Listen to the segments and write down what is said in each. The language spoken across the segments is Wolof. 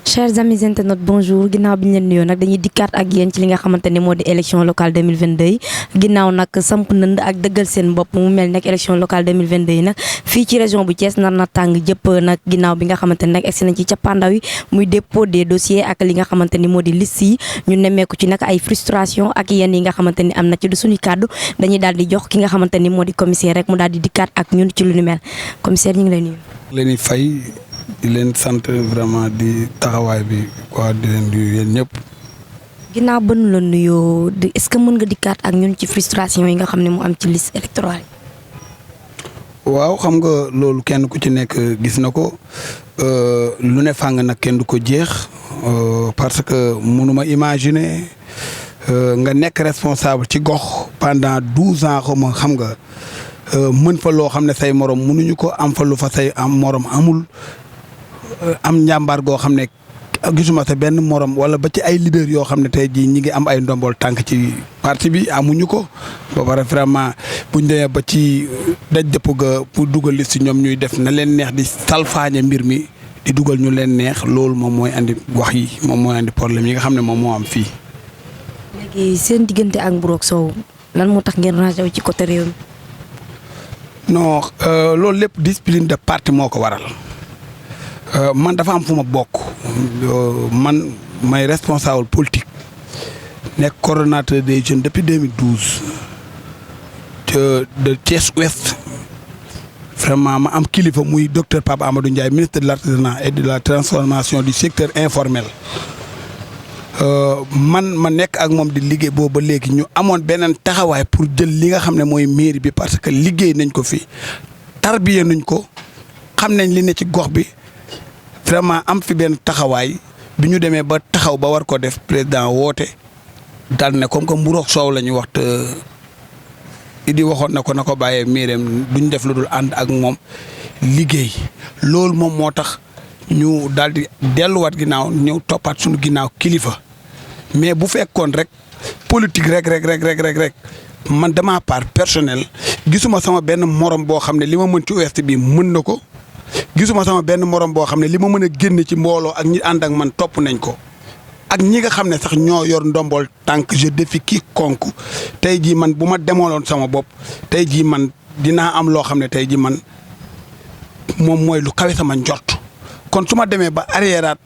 Chers amis internautes, bonjour. Ginnaaw bi ñu leen nuyoo nag dañuy dikkaat ak yéen ci li nga xamante ni moo di élection locale 2022 ginnaaw nag samp nënd ak dëggal seen bopp mu mel nag élection locale 2022 nag fii ci région bu Thiès nar na tàng jëpp nag ginnaaw bi nga xamante ni nag egsi nañ ci cappaandaw yi muy dépôt des dossiers ak li nga xamante ni moo di liste yi ñu nemmeeku ci nag ay frustration ak yenn yi nga xamante ni am na ci du suñuy kàddu dañuy daal di jox ki nga xamante ni moo di commissaire rek mu daal di dikkaat ak ñun ci lu ni mel commissaire ñu ngi lay nuyu. leen di fay di leen sant vraiment di taxawaay bi quoi di leen nuyu yéen ñëpp. ginnaaw ba nu la nuyoo est-ce que mën nga dikkaat ak ñun ci frustration yi nga xam ne mu am ci liste électorale yi. waaw xam nga loolu kenn ku ci nekk gis na ko lu ne fàng nag kenn du ko jeex parce que mënuma imaginer nga nekk responsable ci gox pendant 12 ans xawma xam nga mën fa loo xam ne say morom mënuñu ko am fa lu fa say am morom amul am njàmbaar goo xam ne gisuma sa benn morom wala ba ci ay leader yoo xam ne tey jii ñi ngi am ay ndombol tànk ci parti bi amuñu ko ba pare vraiment buñ demee ba ci daj dëpp ga pour dugal liste ñoom ñuy def na leen neex di salfaañe mbir mi di dugal ñu leen neex loolu moom mooy andi wax yi moom mooy andi problème yi nga xam ne moom moo am fii. léegi seen diggante ak Mburoog Sow lan moo tax ngeen rangé wu ci côté réew mi. non loolu lépp discipline de parti moo ko waral man dafa am fu ma bokk man may responsable politique nekk coordonnateur des jeunes depuis 2012 de Thiès Ouest vraiment ma am kilifa muy docteur Pape Amadou Ndiaye ministre de l'artisanat et de la transformation du secteur informel man ma nekk ak moom di liggéey boobu ba léegi ñu amoon beneen taxawaay pour jël li nga xam ne mooy mairie bi parce que liggéey nañ ko fi tarbiye nañ ko xam nañ li ne ci gox bi vraiment am fi benn taxawaay bi ñu demee ba taxaw ba war ko def président woote dal ne comme que Mburoog Sow la ñu wax te Idi waxoon na ko bàyyee mairie duñ def lu dul ànd ak moom liggéey loolu moom moo tax ñu daal di delluwaat ginnaaw ñëw toppaat suñu ginnaaw kilifa. mais bu fekkoon rek politique rek man de ma part personnel gisuma sama benn morom boo xam ne li ma mën ci ouest bi mën na ko gisuma sama benn morom boo xam ne li ma mën a génne ci mbooloo ak ñi ànd ak man topp nañ ko ak ñi nga xam ne sax ñoo yor ndombol tànk je défie quiconque tey jii man bu ma demoloon sama bopp tey jii man dinaa am loo xam ne tey jii man moom mooy lu kawe sama njort kon su ma demee ba arriéraat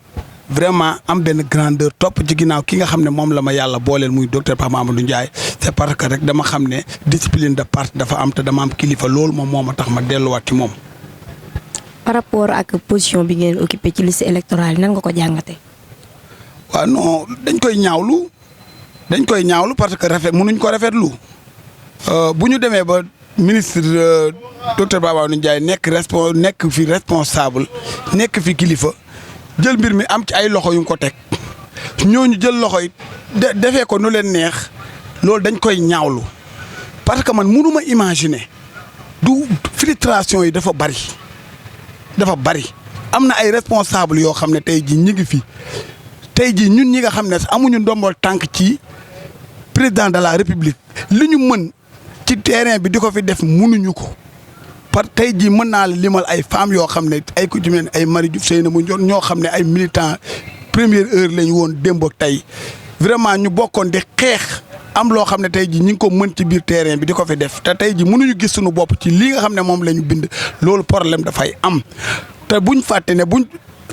vraiment am benn grandeur topp ci ginnaaw ki nga xam ne moom la ma yàlla booleel muy docteur Pape Amadou Ndiaye c'est parce que rek dama xam ne discipline de parti dafa am te dama am kilifa loolu moom moo ma tax ma delluwaat ci moom. par rapport ak position bi ngeen occupé ci liste électorale nan nga ko jàngatee. waaw non dañ koy ñaawlu parce que mënuñ ko rafetlu bu ñu demee ba ministre docteur Pape Amadou Ndiaye nekk fi responsable nekk fi kilifa. jël mbir mi am ci ay loxo yu mu ko teg ñooñu jël loxo yi defee ko nu leen neex loolu dañ koy ñaawlu parce que man mënuma imaginer du filtration yi dafa bari am na ay responsable yoo xam ne tey jii ñi ngi fi tey jii ñun ñi nga xam ne amuñu ndombol tànk ci président de la république li ñu mën ci terrain bi di ko fi def mënuñu ko. par tey jii mën naa la limal ay femmes yoo xam ne ay ku ci mel ay Marie Diouf Seynabou Ndione ñoo xam ne ay militants première heure lañu woon démb ak tey vraiment ñu bokkoon di xeex am loo xam ne tey jii ñi ngi ko mën ci biir terrain bi di ko fi def te tey jii mënuñu gis suñu bopp ci lii nga xam ne moom la ñu bind loolu problème dafay am te buñ fàtte ne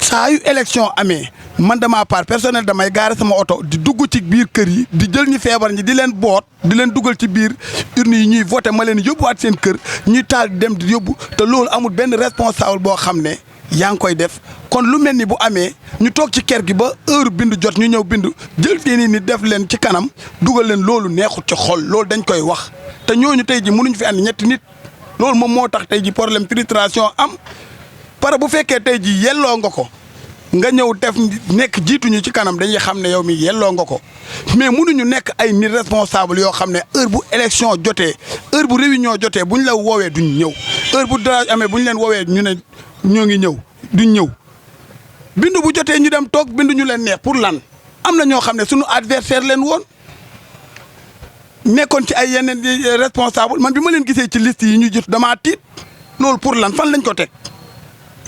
saa yu élection amee man de ma part personnel damay gaare sama oto di dugg ci biir kër yi di jël ñu feebar ñi di leen boot di leen dugal ci biir urne yi ñuy voté ma leen yóbbuwaat seen kër ñuy taal dem di yóbbu te loolu amul benn responsable boo xam ne yaa ngi koy def kon lu mel ni bu amee ñu toog ci kër gi ba heure bindu jot ñu ñëw bindu jël seeni nit def leen ci kanam dugal leen loolu neexut ci xol loolu dañ koy wax te ñooñu tey ji mënuñ fi andi ñetti nit loolu moom moo tax tey ji problème filtration am pare bu fekkee tey ji yelloo nga ko nga ñëw def nekk jiituñu ci kanam dañuy xam ne yow mi yelloo nga ko mais mënuñu nekk ay nit responsable yoo xam ne heure bu élection jotee heure bu réunion jotee bu ñu la woowee duñ ñëw heure bu dara amee bu ñu leen woowee ñu ne ñoo ngi ñëw duñ ñëw bindu bu jotee ñu dem toog bindu ñu leen neex pour lan am na ñoo xam ne suñu adversaire leen woon nekkoon ci ay yeneen responsable man bi ma leen gisee ci liste yi ñu jot damaa tiit loolu pour lan fan lañ ko teg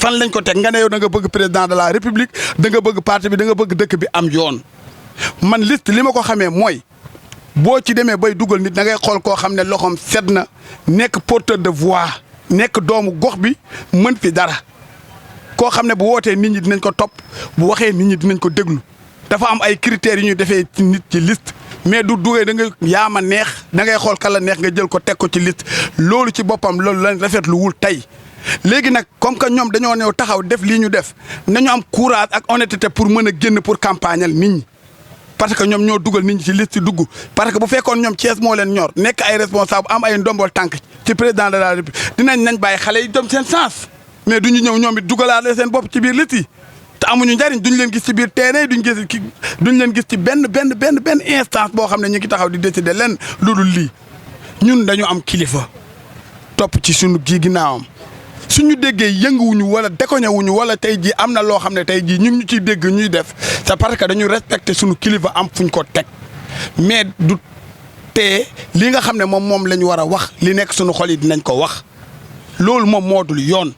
fan lañ ko teg nga ne yow da nga bëgg président de la république da nga bëgg parti bi da nga bëgg dëkk bi am yoon man liste li ma ko xamee mooy boo ci demee bay dugal nit da ngay xool koo xam ne loxoom set na nekk porteur de voix nekk doomu gox bi mën fi dara koo xam ne bu wootee nit ñi dinañ ko topp bu waxee nit ñi dinañ ko déglu dafa am ay critères yu ñuy defee ci nit ci liste mais du duggee da nga yaama neex da ngay xool kala neex nga jël ko teg ko ci liste loolu ci boppam loolu lañ rafetlu wul tey léegi nag comme que ñoom dañoo ñëw taxaw def lii ñu def nañu am courage ak honnêteté pour mën a génn pour campagnal nit ñi parce que ñoom ñoo dugal nit ñi ci liste dugg parce que bu fekkoon ñoom Thiès moo leen ñor nekk ay responsable am ay ndombol tànk ci président de la République nañ bàyyi xale yi dem seen sens mais duñu ñëw ñoom it dugalaale seen bopp ci biir liste yi te amuñu njariñ duñ leen gis ci biir terrain duñ leen gis ci benn instance boo xam ne ñu ngi taxaw di décider leen lu dul lii ñun dañu am kilifa topp ci sunu kii ginnaawam suñu déggee yënguwuñu wala dékoñewuñu wala tey jii am na loo xam ne tey jii ñu ngi ñu ciy dégg ñuy def c'est parce que dañu respecté suñu kilifa am fuñ ko teg mais du tee li nga xam ne moom la ñu war a wax li nekk suñu xol yi dinañ ko wax loolu moom moo dul yoon.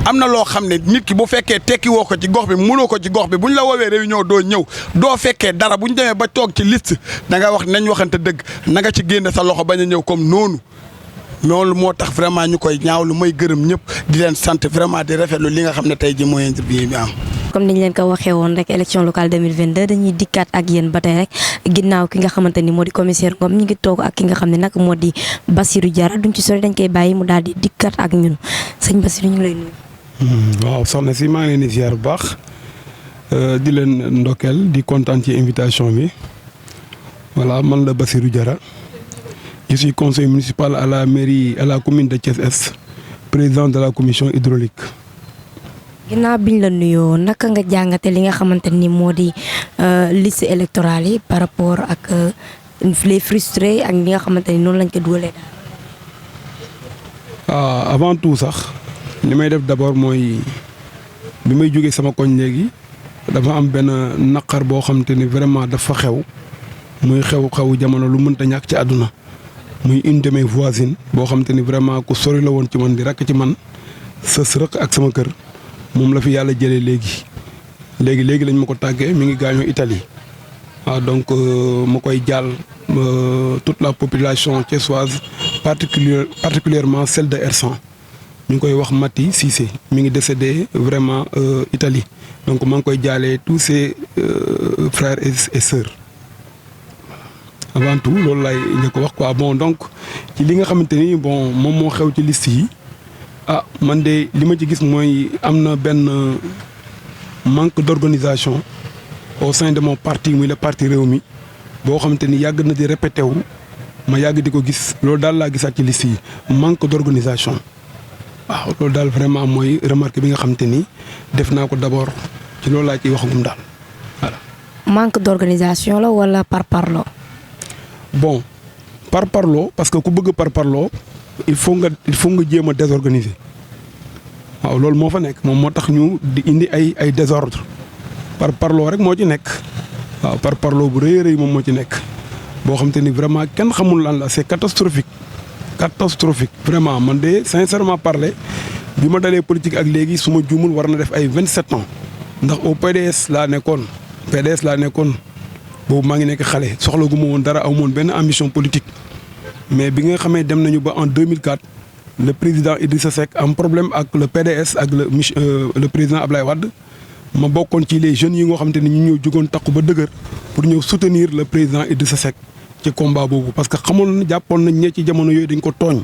am na loo xam ne nit ki bu fekkee tekki woo ko ci gox bi mënoo ko ci gox bi bu ñu la woowee réunion doo ñëw doo fekkee dara bu ñu demee ba toog ci liste da nga wax nañ waxante dëgg na nga ci génne sa loxo bañ a ñëw comme noonu loolu moo tax vraiment ñu koy ñaawlu may gërëm ñëpp di leen sant vraiment di rafetlu li nga xam ne tey ji mooy interview bi am. comme niñ leen ko waxee woon rek élection locale 2022 dañuy dikkaat ak yéen ba tey rek ginnaaw ki nga xamante ni moo di commissaire Ngom ñu ngi toog ak ki nga xam ne nag moo di Bassirou Diarra duñ ci sori dañ koy bàyyi mu daal di dikkaat ak ñun sëñ Bassirou ñu ngi lay nuyu. waaw soxna si maa ngi leen di ziar bu baax di leen ndokkeel di kontaan ci invitation bi voilà man la Bassirou Diarra je suis conseiller municipal à la mairie à la commune de Thiès-Est président de la commission hydraulique. ginnaaw biñ la nuyoo naka nga jàngate li nga xamante ni moo di liste électorale yi par rapport ak les frustrés ak li nga xamante ni noonu lañ ko dugalee daal. avant tout sax. li may def d'abord mooy bi may jógee sama koñ léegi dafa am benn naqar boo xam te ni vraiment dafa xew muy xew jamono lu mënta ñàkk ci àdduna muy une de mes voisines boo xam te ni vraiment ku sori la woon ci man di rakk ci man sës rëq ak sama kër moom la fi yàlla jëlee léegi lañ ma ko tàggee mi ngi gaañoo Italie waaw donc ma koy jàll toute la population thiessoise particulièrement celle de Hersent ñu ngi koy wax Mati Cissé mi ngi décédé vraiment Italie donc maa ngi koy jaalee tous ses frères et sœurs avant tout loolu laay njëkk wax quoi bon donc ci li nga xamante ni bon moom moo xew ci liste yi man de li ma ci gis mooy am na benn manque d'organisation au sein de mon parti muy le parti Rewmi boo xamante ni yàgg na di répété wu ma yàgg di ko gis loolu daal laa gisaat ci liste yi manque d'organisation. waaw loolu daal vraiment mooy remarque bi nga xamante ni def naa ko d'abord ci loolu laa ciy waxagum daal voilà. manque d'organisation la wala parparloo. bon parparloo parce que ku bëgg parparloo il faut nga jéem a désorganiser waaw loolu moo fa nekk moom moo tax ñu di indi ay désordre parparloo rek moo ci nekk waaw parparloo bu rëy a rëy moom moo ci nekk boo xamante ni vraiment kenn xamul lan la c'est catastrophique vraiment man de sincèrement parler bi ma dalee politique ak léegi su ma juumul war na def ay 27 ans ndax au PDS laa nekkoon boobu maa ngi nekk xale soxla gu ma woon dara aw moon benn ambition politique mais bi nga xamee dem nañu ba en 2004 le président Idrissa Seck am problème ak le PDS ak le président Ablaye Wade ma bokkoon ci les jeunes yi nga xamante ni ñu ñëw jógoon takku ba dëgër pour ñëw soutenir le président Idrissa Seck ci combat boobu parce que xamoon jàppoon nañ ne ci jamono yooyu dañ ko tooñ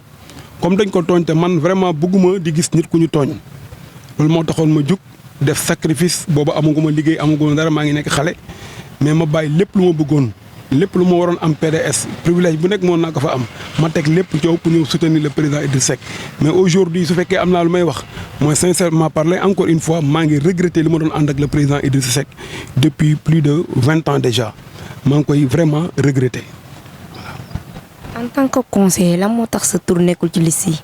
comme dañ ko tooñ te man vraiment bëgguma di gis nit ku ñu tooñ loolu moo taxoon ma jug def sacrifice boobu amaguma liggéey amaguma dara maa ngi nekk xale mais ma bàyyi lépp lu ma bëggoon lépp lu ma waroon am PDS privilège bu nekk moon naa ko fa am ma teg lépp coow pour ñëw soutenir le président Idrissa Seck mais aujourd'hui su fekkee am naa lu may wax mooy sincèrement parler encore une fois maa ngi regretter li ma doon ànd ak le président Idrissa Seck depuis plus de 20 ans déjà maa ngi koy vraiment regretter. en tant que conseiller lan moo tax sa tur nekkul ci liste yi.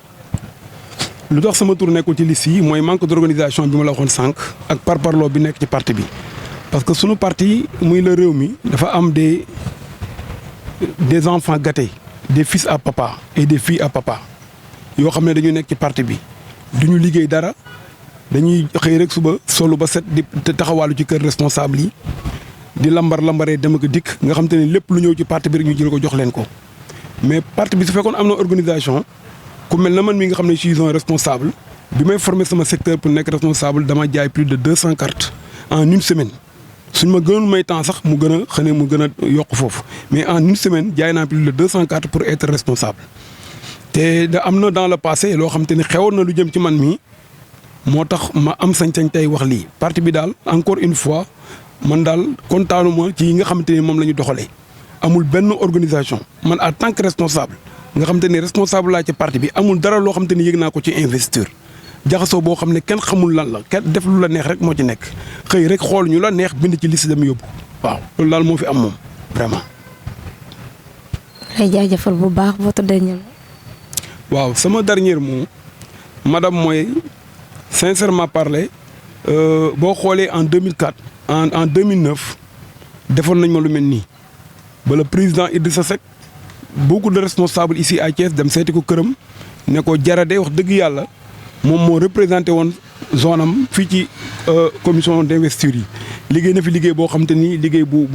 lu tax sama tur nekkul ci liste yi mooy manque d'organisation bi ma la waxoon sànq ak parparloo bi nekk ci parti bi parce que sunu parti muy la Rewmi dafa am des enfants gâtés des fils à papa et des filles à papa yoo xam ne dañu nekk ci parti bi duñu liggéey dara dañuy xëy rek suba solu ba set di taxawaalu ci kër responsable yi di lambaree dem ak dikk nga xam te ne lépp lu ñëw ci parti bi rek ñu jël ko jox leen ko mais parti bi su fekkoon am na organisation ku mel na man mi nga xam ne je suis un responsable bi may formé sama secteur pour nekk responsable dama jaay plus de 200 cartes en une semaine suñ ma gënoon may temps sax mu gën a yokk foofu mais en une semaine jaay naa plus de 200 cartes pour être responsable te da am na dans le passé loo xam te ne xewoon na lu jëm ci man mii moo tax ma am sañ-sañ tey wax lii parti bi daal encore une fois man daal kontaanuma ci yi nga xamante ni moom la ñu doxalee amul benn organisation man en tant que responsable nga xamante ni responsable laa ci parti bi amul dara loo xamante ni yëg naa ko ci investiture jaxasoo boo xam ne kenn xamul lan la kenn def lu la neex rek moo ci nekk xëy rek xool ñu la neex bind ci liste dem yóbbu waaw loolu daal moo fi am moom vraiment. lay jaajëfal bu baax votre dernier mot. waaw sama dernier mot madame mooy sincèrement parler boo xoolee en 2004 en 2009 defoon nañ ma lu mel nii ba le président Idrissa Seck beaucoup de responsables ici à Thiès dem seeti ko këram ne ko jarade wax dëgg yàlla moom moo représenté woon zone am fii ci commission d'investiture yi liggéey na fi liggéey boo xam te ni liggéey bu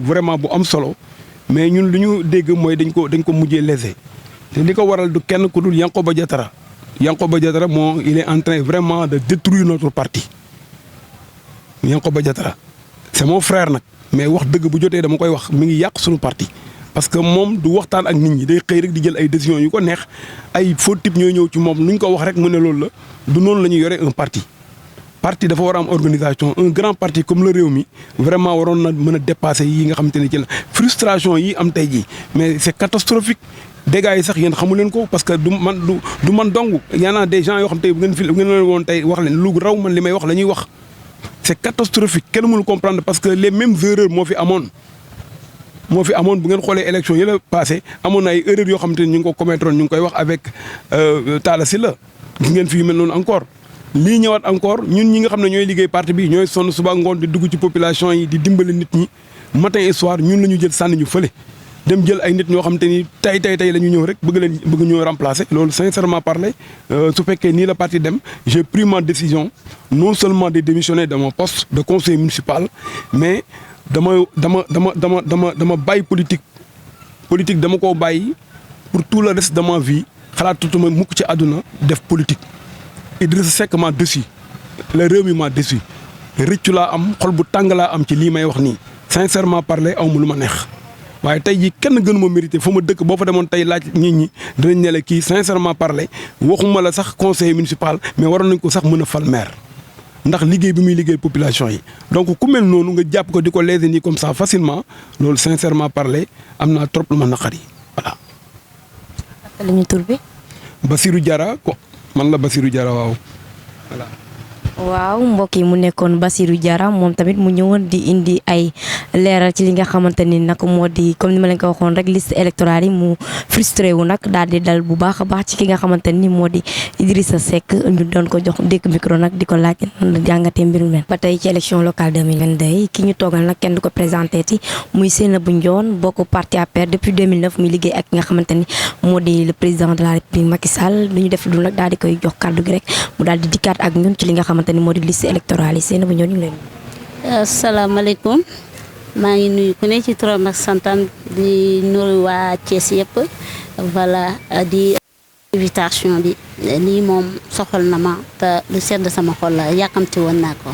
vraiment bu am solo mais ñun lu ñu dégg mooy dañ ko mujjee lésé te li ko waral du kenn ku dul Yankhoba Diattara moo il est en train vraiment de détruire notre parti Yankhoba Diattara c'est mon frère nag mais wax dëgg bu jotee dama koy wax mi ngi yàq suñu parti parce que moom du waxtaan ak nit ñi day xëy rek di jël ay décisions yu ko neex ay faux type ñooy ñëw ci moom nu ñu ko wax rek mu ne loolu la du noonu la ñuy yore un parti dafa war a am organisation un grand parti comme le Rewmi vraiment waroon na mën a dépasser yi nga xamante ne ci la frustration yi am tey jii mais c'est catastrophique dégâts yi sax yéen xamu leen ko parce que du man dong y en a des gens yoo xam tey bu ngeen leen woon tey wax leen lu raw man li may wax la ñuy wax c'est catastrophique kenn mënul comprendre parce que les mêmes erreurs moo fi amoon bu ngeen xoolee élection yi la passé amoon na ay erreurs yoo xamante ni ñu ngi ko commettre ñu ngi koy wax avec Talla Sylla gis ngeen fi yu mel noonu encore lii ñëwaat encore ñun ñi nga xam ne ñooy liggéey parti bi ñooy sonn suba ngoon di dugg ci population yi di dimbali nit ñi matin et soir ñun la ñu jël sànni ñu fële dem jël ay nit ñoo xam te ni tey la ñu ñëw rek bëgg ñoo remplacer loolu sincèrement parler su fekkee nii la parti dem j'ai pris ma décision non seulement de démissionner de mon poste de conseiller municipal mais dama bàyyi politique dama koo bàyyi pour tout le reste de ma vie xalaatutuma mukk ci àdduna def politique Idrissa Seck m'a déçu le Rewmi m'a déçu rëccu laa am xol bu tàng laa am ci lii may wax nii sincèrement parler aw ma lu ma neex waaye tey jii kenn gënu ma mérité fa ma dëkk boo fa demoon tey laaj nit ñi dinañ ne la kii sincèrement parler waxuma la sax conseiller municipal mais waroon nañ ko sax mën a fal maire ndax liggéey bi muy liggéey population yi donc ku mel noonu nga jàpp ko di ko léser nii comme ça facilement loolu sincèrement parler am naa trop lu ma naqari voilà. li ñu tur bi. Bassirou Diarra ko man la Bassirou Diarra waaw voilà. waaw mbokk yi mu nekkoon Bassirou Diarra moom tamit mu ñëwoon di indi ay leeral ci li nga xamante ni nag moo di comme ni ma leen ko waxoon rek liste électorale yi mu frustré wu nag daal di dal bu baax a baax ci ki nga xamante ni moo di Idrissa Seck ñu doon ko jox dékk micro nag di ko laaj nan la jàngatee mbiru leen ba tey ci élection locale 2022 ki ñu toogal nag kenn du ko présenté ti muy Seynabou Ndione bokk parti APR depuis 2009 muy liggéey ak ki nga xamante ni moo di le président de la République Macky Sall lu ñu def lu nag daal di koy jox kàddu gi rek mu daal di dikkaat ak ñun ci li nga xamante ni moo di liste électorale yi Seynabou Ndione ñu ngi leen. asalaamaaleykum maa ngi nuyu ku ne ci turam ak santam di nuyu waa Thiès yëpp voilà di invitation bi lii moom soxal na ma te lu sedd sama xol la yàkkamti woon naa ko.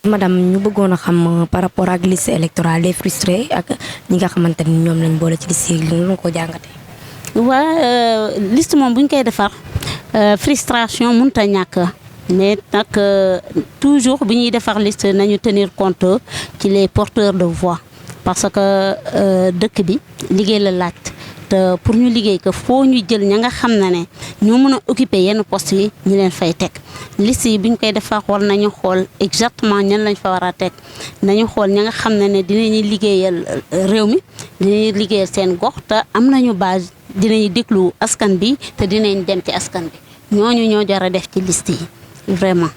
madame ñu bëggoon a xam par rapport ak liste électorale les frustrés ak ñi nga xamante ni ñoom lañ boole ci liste yi li nga ko jàngatee. waa liste moom bu ñu koy defar frustration mënut a ñàkk. mais nag toujours bu ñuy defar liste nañu tenir compte ci les porteurs de voix parce que dëkk bi liggéey la laaj te pour ñu liggéey que foo ñu jël ña nga xam ne ñoo mën a occuper yenn postes yi ñu leen fay teg liste yi bu ñu koy defar war nañu xool exactement ñan lañ fa war a teg nañu xool ña nga xam ne dinañu liggéeyal réew mi dinañu liggéeyal seen gox te am nañu base dinañu déglu askan bi te dinañ dem ci askan bi ñooñu ñoo jar a def ci liste yi. Vraiment.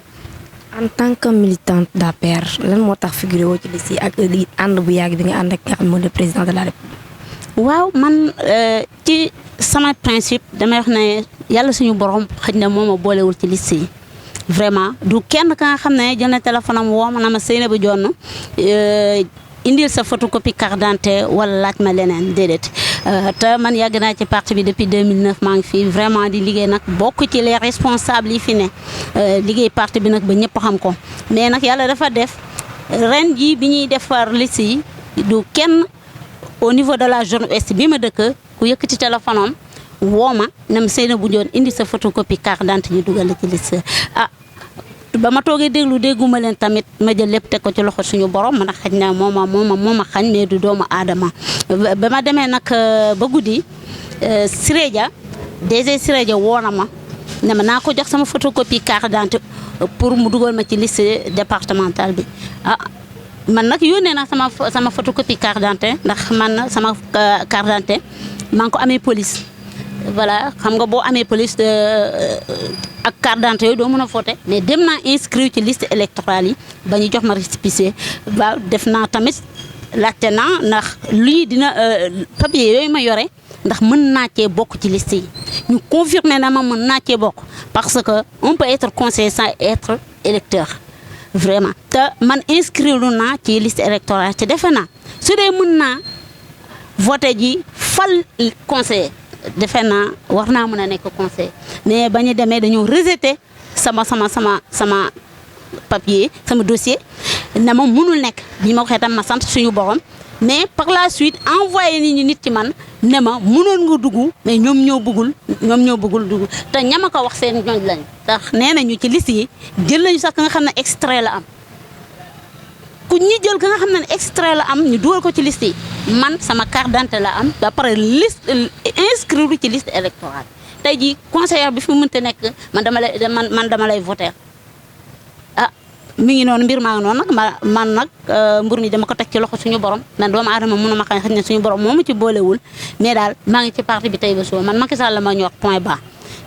En tant que militante d'APR lan moo tax figuré woo ci liste yi ak ànd bu yàgg bi nga ànd ak nga xam moo di président de la République. waaw man ci sama principe damay wax ne yàlla suñu borom xëj na moo ma boolewul ci liste yi vraiment du kenn ka nga xam ne jël na téléphone am woo ma na ma Seynabou Dione indil sa photocopie carte d'identité wala laaj ma leneen déedéet te man yàgg naa ci parti bi depuis 2009 maa ngi fii vraiment di liggéey nag bokk ci les responsables yi fi ne liggéey parti bi nag ba ñëpp xam ko mais nag yàlla dafa def ren ji bi ñuy defar liste yi du kenn au niveau de la zone ouest bi ma dëkk ku yëkkati téléphone am woo ma ne ma Seynabou Dione indi sa photocopie carte d'identité ñu dugal ci liste ba ma toogee dégguma leen tamit ma jël lépp teg ko ci loxo suñu borom man a xaj na moo ma xañ mais du doomu aadama ba ma demee nag ba guddi Siré Dia DG Siré Dia woo na ma ne ma naa ko jox sama photocopie carte d'identité pour mu dugal ma ci liste départementale bi man nag yónnee naa sama photocopie carte d'identité ndax man sama carte d'identité maa ngi ko amee police voilà xam nga boo amee police ak carte d'identité yooyu doo mën a voter mais dem naa inscrire ci liste électorale yi ba ñu jox ma récépissé waaw def naa tamit laajte naa ndax lii dina papier yooyu ma yore ndax mën naa cee bokk ci liste yi ñu confirmer na ma mën naa cee bokk parce que on peut être conseiller sans être électeur vraiment te man inscrire lu naa ci liste électorale te defe naa su dee mën naa voter ji fal conseiller defe naa war naa mën a nekk conseil mais ba ñu demee dañoo rejeté sama papier sama dossier ne ma mënul nekk bi ma waxee tam ma sant suñu borom mais par la suite envoyé nit ci man ne ma mënoon nga dugg mais ñoom ñoo bëggul dugg te ñama ko wax seen ñooñ lañ tax nee nañu ci liste yi jël nañu sax ka nga xam ne extrait la am ku ñi jël ka nga xam ne extrait la am ñu dugal ko ci liste yi man sama carte d'identité la am ba pare liste inscrire ci liste électorale tey jii conseillère bi fi mu mënta nekk man dama lay voter mi ngi noonu mbir maa ngi noonu nag man nag mbir mi dama ko teg ci loxo suñu borom man doomu aadama mënu ma xëy na suñu borom moo ma ci boolewul mais daal maa ngi ci parti bi tey ba suba man Macky Sall la ma ñor point bas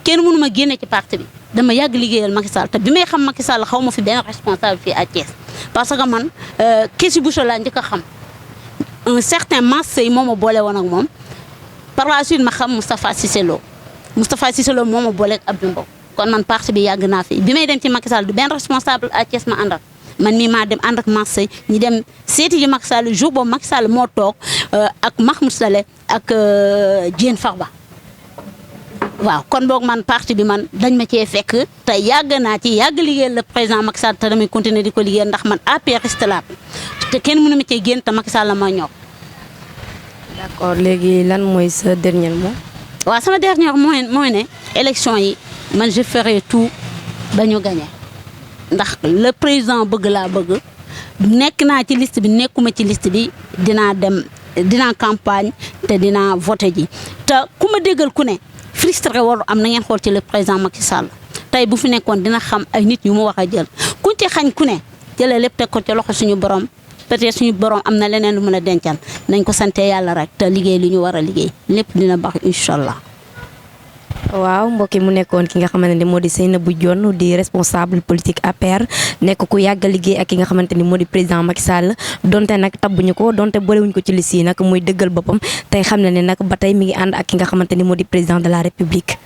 kenn mënu ma génne ci parti bi dama yàgg liggéeyal Macky Sall te bi may xam Macky Sall xaw ma fi benn responsable fii à Thiès parce que man Kessi Bousso laa njëkk a xam un certain Massey moo ma boole woon ak moom par la suite ma xam Moustapha Cissé Lo moo ma boole ak Abdou Mbow kon man parti bi yàgg naa fi bi may dem ci Macky Sall du benn responsable à Thiès ma ànd ak man mii maa dem ànd ak Massey ñi dem seeti ji Macky Sall jour boobu Macky Sall moo toog ak Mahmoud Saleh ak Diène Farba waaw kon boog man parti bi man dañ ma cee fekk te yàgg naa ci yàgg liggéeyal le président Macky Sall te damay continuer di ko liggéeyal ndax man APRiste laa te kenn mënu ma cee génn te Macky Sall la ma ñor. d'accord léegi lan mooy sa dernier mot. waaw sama dernier mooy ne élection yi man je ferai tout ba ñu gagné ndax le président bëgg laa bëgg nekk naa ci liste bi nekkuma ci liste bi dinaa campagne te dinaa voté ji te ku ma déggal ku ne frustré waru am na ngeen xool ci le président Macky Sall tey bu fi nekkoon dina xam ay nit yu mu wax a jël kuñ ci xañ ku ne jëlee lépp teg ko ci loxo suñu borom peut-être suñu borom am na leneen lu mën a dencal nañ ko sante yàlla rek te liggéey li ñu war a liggéey lépp dina baax incha allah. waaw mbokki mu nekkoon ki nga xamante ni moo di Seynabou Dione di responsable politique APR nekk ku yàgg a liggéey ak ki nga xamante ni moo di président Macky Sall donte nag tabbuñu ko donte boolewuñ ko ci liste yi nag muy dëggal boppam tey xam na ne nag ba tey mi ngi ànd ak ki nga xamante ni moo di président de la République.